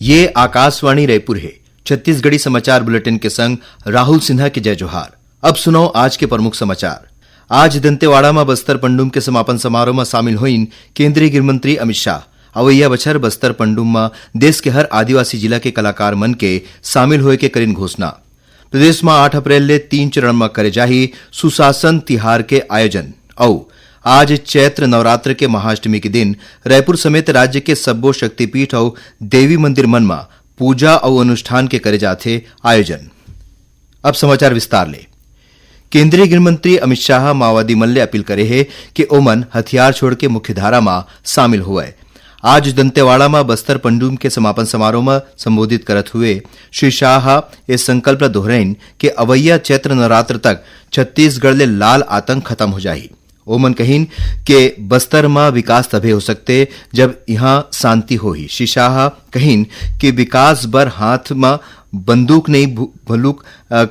ये आकाशवाणी रायपुर है। छत्तीसगढ़ी समाचार बुलेटिन के संग राहुल सिन्हा के जय जोहार। अब सुनो आज के प्रमुख समाचार। आज दंतेवाड़ा में बस्तर पंडुम के समापन समारोह में शामिल हुईन केंद्रीय गृह मंत्री अमित शाह। अवैया बछर बस्तर पंडुम में देश के हर आदिवासी जिला के कलाकार मन के शामिल होए के करीन घोषणा। प्रदेश में 8 अप्रैल ले 3 चरण में करे जाही सुशासन तिहार के आयोजन। आज चैत्र नवरात्र के महाअष्टमी के दिन रायपुर समेत राज्य के सब्बो शक्तिपीठ और देवी मंदिर मन में पूजा और अनुष्ठान के करे जाते आयोजन। अब समाचार विस्तार ले। केंद्रीय गृह मंत्री अमित शाह माओवादी मन ले अपील करे है कि ओमन हथियार छोड़ के मुख्यधारा में शामिल हुए। आज दंतेवाड़ा में बस्तर पंडुम के समापन समारोह में संबोधित करत हुए श्री शाह इस संकल्प दोहराइन कि अवैया चैत्र नवरात्र तक छत्तीसगढ़ ले लाल आतंक खत्म हो जाही। ओमन कहीन के बस्तर में विकास तभे हो सकते जब यहाँ शांति होही। श्री शाह कहीन कि विकास बर हाथ में बंदूक नहीं भलुक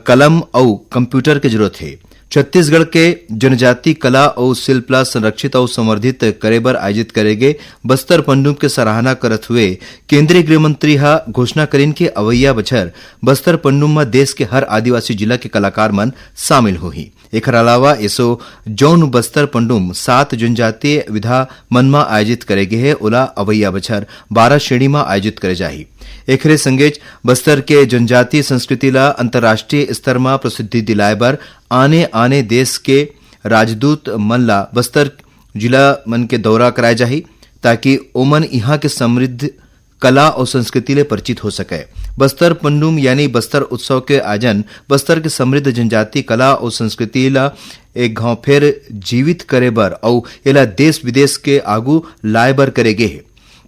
कलम और कंप्यूटर के जरूरत है। छत्तीसगढ़ के जनजाति कला और शिल्प ला संरक्षित और संवर्धित करे बर आयोजित करेगे बस्तर पंडुम के सराहना करत हुए केंद्रीय गृह मंत्री हा घोषणा करीन कि अवैया बछर बस्तर पंडुम में देश के हर आदिवासी जिला के कलाकार मन शामिल होही। एकर अलावा एसो जौन बस्तर पंडुम 7 जनजातीय विधा मन में आयोजित करेगे है ओला अवैया बछर 12 श्रेणी में आयोजित करे जाही। एकरे संगेज बस्तर के जनजातीय संस्कृति ला अंतर्राष्ट्रीय स्तर में प्रसिद्धि दिलाए बर आने देश के राजदूत मन ला बस्तर जिला मन के दौरा कराए जाही ताकि ओमन यहाँ के समृद्ध कला और संस्कृति ले परिचित हो सके। बस्तर पंडुम यानी बस्तर उत्सव के आयोजन बस्तर के समृद्ध जनजातीय कला और संस्कृति ला एक घाव फेर जीवित करे बर और एला देश विदेश के आगू लाए बर करेगे है।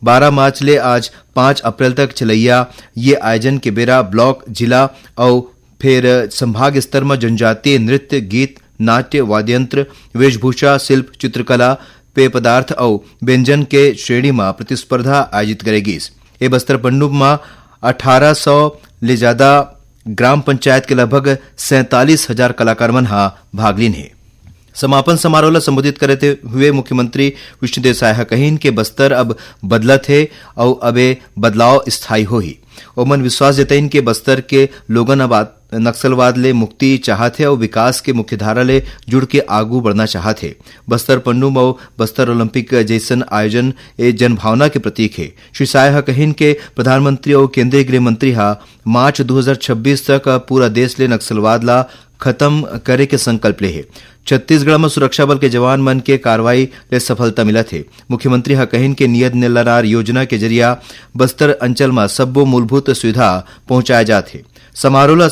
12 मार्च ले आज 5 अप्रैल तक चलैया ये आयोजन के बेरा ब्लॉक जिला और फिर संभाग स्तर में जनजातीय नृत्य गीत नाट्य वाद्ययंत्र वेशभूषा शिल्प चित्रकला पेय पदार्थ और व्यंजन के श्रेणी में प्रतिस्पर्धा आयोजित करेगी। ये बस्तर पंडुम में 1800 ले ज्यादा ग्राम पंचायत के लगभग 47,000 कलाकार मन हा भाग लीन है। समापन समारोह ला संबोधित करते हुए मुख्यमंत्री विष्णुदेव साय कहीन के बस्तर अब बदलत है और अबे बदलाव स्थायी होही। ओमन विश्वास जतईन के बस्तर के लोगन अब नक्सलवाद ले मुक्ति चाहत है और विकास के मुख्यधारा ले जुड़ के आगू बढ़ना चाहत है। बस्तर पंडुम और बस्तर ओलंपिक जैसन आयोजन ए जनभावना के प्रतीक है। श्री साय कहीन के प्रधानमंत्री और केंद्रीय गृह मंत्री हा मार्च 2026 तक पूरा देश ले नक्सलवाद ला खत्म करे के संकल्प ले है। छत्तीसगढ़ में सुरक्षा बल के जवान मन के कार्रवाई ले सफलता मिलत है। मुख्यमंत्री हा कहीन के नियत निलरार योजना के जरिया बस्तर अंचल में सब्बो मूलभूत सुविधा पहुंचाए जाते। समारोह ला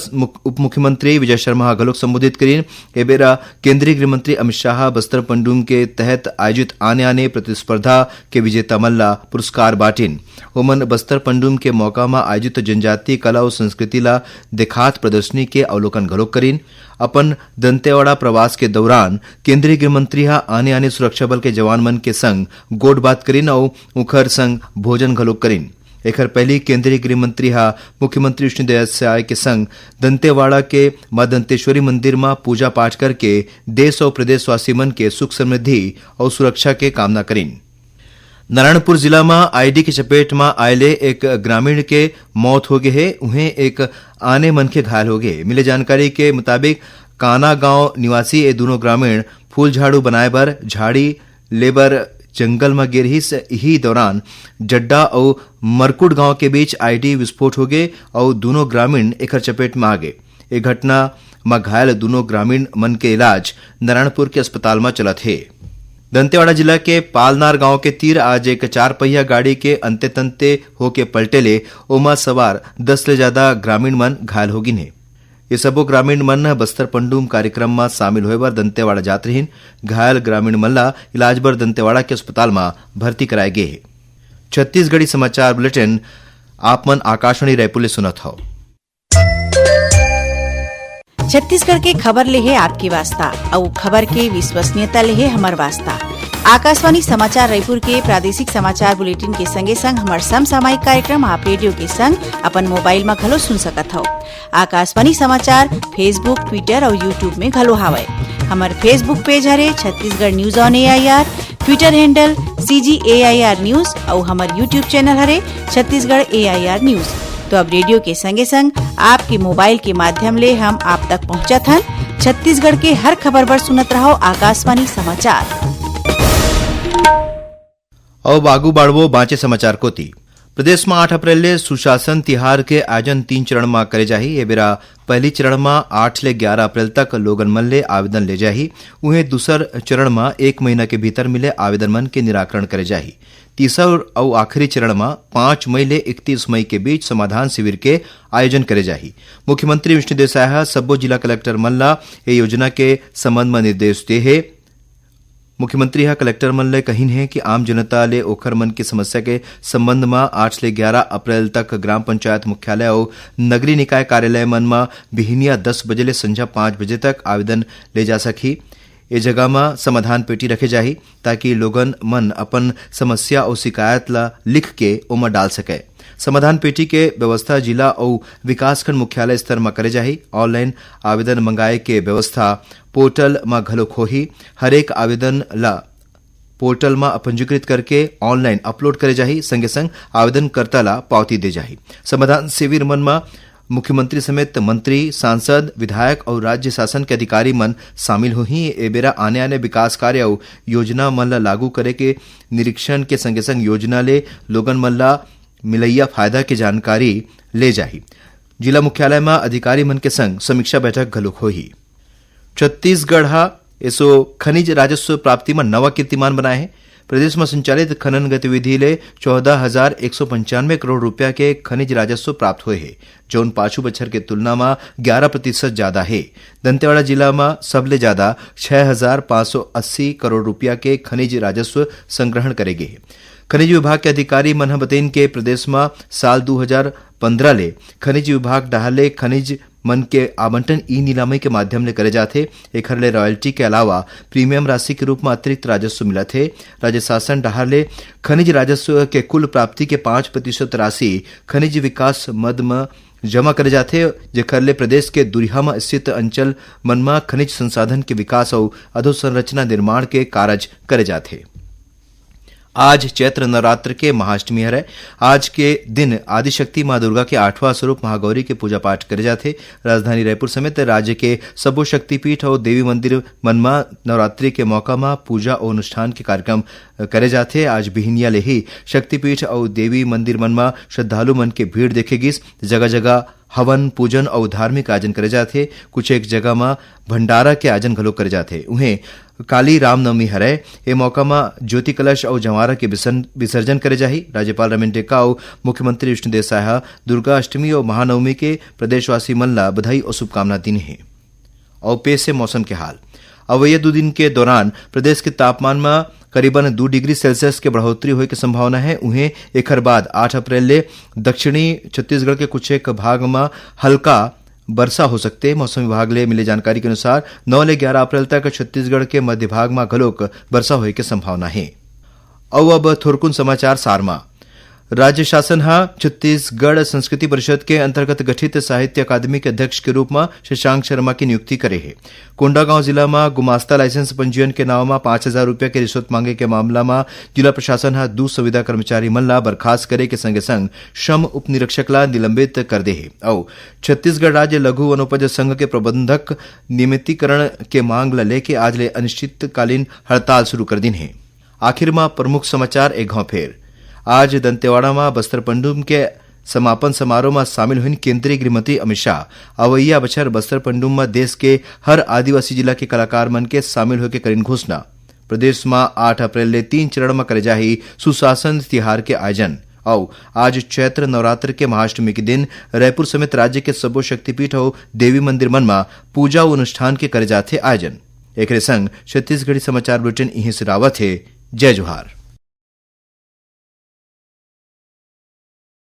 उप मुख्यमंत्री विजय शर्मा घलोक संबोधित करीन। ए बेरा केंद्रीय गृह मंत्री अमित शाह बस्तर पंडुम के तहत आयोजित आने प्रतिस्पर्धा के विजेता मन ला पुरस्कार बांटिन। ओमन बस्तर पंडुम के मौका में आयोजित जनजातीय कला और संस्कृति ला दिखात प्रदर्शनी के अवलोकन घलोक करीन। अपन दंतेवाड़ा प्रवास के दौरान केंद्रीय गृह मंत्री हा आने सुरक्षा बल के जवान मन के संग गोठ बात करीन और उखर संग भोजन घलोक करीन। एकर पहली केंद्रीय गृह मंत्री हा मुख्यमंत्री विष्णुदेव साय के संग दंतेवाड़ा के मां दंतेश्वरी मंदिर में पूजा पाठ करके देश और प्रदेशवासी मन के सुख समृद्धि और सुरक्षा के कामना करीन। नारायणपुर जिला में आईडी की चपेट में आयले एक ग्रामीण के मौत हो गए है। उन्हें एक आने मन के घायल हो गए। मिले जानकारी के मुताबिक काना गांव निवासी ये दोनों ग्रामीण फूल झाड़ू बनाए बर झाड़ी लेबर जंगल में गिर ही दौरान जड्डा और मरकुट गांव के बीच आईडी विस्फोट हो गए और दोनों ग्रामीण एक चपेट में आ गए। ये घटना में घायल दोनों ग्रामीण मन के इलाज नारायणपुर के अस्पताल में चलत है। दंतेवाड़ा जिला के पालनार गांव के तीर आज एक 4 पहिया गाड़ी के अंते तंते होके पलटेले ओमा सवार 10 ले ज्यादा ग्रामीण मन घायल हो गिन है। ये सबो ग्रामीण मन बस्तर पंडुम कार्यक्रम में शामिल होए बर दंतेवाड़ा जात रहीन। घायल ग्रामीण मन ला इलाज बर दंतेवाड़ा के अस्पताल में भर्ती कराए गए है। छत्तीसगढ़ी समाचार बुलेटिन आप मन आकाशवाणी रायपुर ले सुनत हो। छत्तीसगढ़ के खबर ले है आपकी वास्ता और खबर के विश्वसनीयता ले है हमार वास्ता। आकाशवाणी समाचार रायपुर के प्रादेशिक समाचार बुलेटिन के संगे संग हमार समसामयिक कार्यक्रम आप रेडियो के संग अपन मोबाइल में घलो सुन सकत हो। आकाशवाणी समाचार फेसबुक ट्विटर और यूट्यूब में घलो हावय। हमार फेसबुक पेज हरे Chhattisgarh news on AIR। Twitter handle CGAIR news और हमार यूट्यूब चैनल हरे छत्तीसगढ़ AIR न्यूज। तो अब रेडियो के संगे संग आपके मोबाइल के माध्यम ले हम आप तक पहुंचत हन। छत्तीसगढ़ के हर खबर पर सुनत रहो आकाशवाणी समाचार। अब आगू बाढ़वो बाँचे समाचार कोती। प्रदेश में 8 अप्रैल ले सुशासन तिहार के आयोजन 3 चरण में करे जाही। ये बेरा पहली चरण में 8 ले 11 अप्रैल तक लोगन मन ले आवेदन ले जाही। उन्हें दूसर चरण में 1 महीना के भीतर मिले आवेदन मन के निराकरण करे जाही। तीसर और आखिरी चरण में 5 मई ले 31 मई के बीच समाधान शिविर के आयोजन करे जाही। मुख्यमंत्री विष्णुदेव साय सब्बो जिला कलेक्टर मन ला ये योजना के संबंध में निर्देश दे है। मुख्यमंत्री कलेक्टर मन ले कहिन है कि आम जनता ले ओखर मन की समस्या के संबंध में 8 से 11 अप्रैल तक ग्राम पंचायत मुख्यालय और नगरीय निकाय कार्यालय मन में बिहनिया 10 बजे ले संझा 5 बजे तक आवेदन ले जा सकी। ए जगह में समाधान पेटी रखे जाही ताकि लोगन मन अपन समस्या और शिकायत ला लिख के ओमा डाल सके। समाधान पेटी के व्यवस्था जिला और विकासखंड मुख्यालय स्तर में करे जाही। ऑनलाइन आवेदन मंगाए के व्यवस्था पोर्टल में घलोक होही। हरेक आवेदन ला पोर्टल में पंजीकृत करके ऑनलाइन अपलोड करे जाही। संगे संग आवेदनकर्ता ला पावती दे जाही। समाधान शिविर मन में मुख्यमंत्री समेत मंत्री, सांसद, विधायक और राज्य शासन के अधिकारी मन शामिल होही। ए बेरा आने आने विकास कार्य और योजना मन ला लागू करे के निरीक्षण के संगे संग योजना ले लोगन मन ला मिलैया फायदा के जानकारी ले जाही। जिला मुख्यालय में अधिकारी मन के संग समीक्षा बैठक घलोक होही। छत्तीसगढ़ एसो खनिज राजस्व प्राप्ति में नवा कीर्तिमान बनाए है। प्रदेश में संचालित खनन गतिविधि ले 14,195 करोड़ रुपया के खनिज राजस्व प्राप्त हुए है, जौन पाछू बछर के तुलना में 11% ज्यादा है। दंतेवाड़ा जिला में सबले ज्यादा 6,580 करोड़ रुपया के खनिज राजस्व संग्रहण करेगे है। खनिज विभाग के अधिकारी मन बतेन के प्रदेश में साल 2015 ले खनिज विभाग डाहले खनिज मन के आवंटन ई नीलामी के माध्यम ले करे जाथे। एखर ले रॉयल्टी के अलावा प्रीमियम राशि के रूप में अतिरिक्त राजस्व मिला थे। राज्य शासन डाहर ले खनिज राजस्व के कुल प्राप्ति के 5% राशि खनिज विकास मद में जमा करे जाथे, जेखर ले प्रदेश के दुरिहा में स्थित अंचल मन में खनिज संसाधन के विकास और अधोसंरचना निर्माण के कार्य करे जाथे। आज चैत्र नवरात्र के महाअष्टमी है। आज के दिन आदिशक्ति मां दुर्गा के 8वां स्वरूप महागौरी के पूजा पाठ करे जाते। राजधानी रायपुर समेत राज्य के सबो शक्तिपीठ और देवी मंदिर मन में नवरात्रि के मौका में पूजा और अनुष्ठान के कार्यक्रम करे जाते। आज बिहनिया ले ही शक्तिपीठ और देवी मंदिर मन में श्रद्धालु मन के भीड़ देखेगी। जगह जगह हवन, पूजन और धार्मिक आयोजन करे जाते। कुछ एक जगह में भंडारा के आयोजन घलो करे जाते। उन्हें काली रामनवमी हरे ए मौका में ज्योति कलश और जवारा के विसर्जन करे जाही। राज्यपाल रमेश टेका और मुख्यमंत्री विष्णुदेव साय दुर्गा अष्टमी और महानवमी के प्रदेशवासी मन ला बधाई और शुभकामना दी है। और पेश से मौसम के हाल। अवैया 2 दिन के दौरान प्रदेश के तापमान में करीबन 2 डिग्री सेल्सियस के बढ़ोतरी होने की संभावना है। उन्हें एकर बाद 8 अप्रैल ले दक्षिणी छत्तीसगढ़ के कुछ एक भाग में हल्का वर्षा हो सकते। मौसम विभाग ले मिले जानकारी के अनुसार 9 ले 11 अप्रैल तक छत्तीसगढ़ के मध्य भाग में घलोक वर्षा होने की संभावना है। और अब थोरकुन समाचार सारमा। राज्य शासन छत्तीसगढ़ संस्कृति परिषद के अंतर्गत गठित साहित्य अकादमी के अध्यक्ष के रूप में शशांक शर्मा की नियुक्ति करे है। कोंडागांव जिला में गुमास्ता लाइसेंस पंजीयन के नाव में 5,000 रुपया के रिश्वत मांगे के मामला में जिला प्रशासन 2 संविदा कर्मचारी मन ला बर्खास्त करे के संगे संग श्रम उप निरीक्षक ला निलंबित कर दे है। और छत्तीसगढ़ राज्य लघु वनोपज संघ के प्रबंधक नियमितीकरण के मांग ला लेके आज ले अनिश्चितकालीन हड़ताल शुरू कर दी है। आखिर में प्रमुख समाचार एक घाव फेर। आज दंतेवाड़ा में बस्तर पंडुम के समापन समारोह में शामिल हुई केंद्रीय गृहमंत्री अमित शाह अवैया बछर बस्तर पंडुम में देश के हर आदिवासी जिला के कलाकार मन के शामिल होकर करीन घोषणा। प्रदेश में 8 अप्रैल ले 3 चरण में करे जाही सुशासन तिहार के आयोजन। और आज चैत्र नवरात्र के महाअष्टमी के दिन रायपुर समेत राज्य के सबो शक्तिपीठ और देवी मंदिर मन में पूजा और अनुष्ठान के करे जाते आयोजन। एक संग छत्तीसगढ़ी समाचार बुलेटिन इहीं से रावत है। जय जोहार।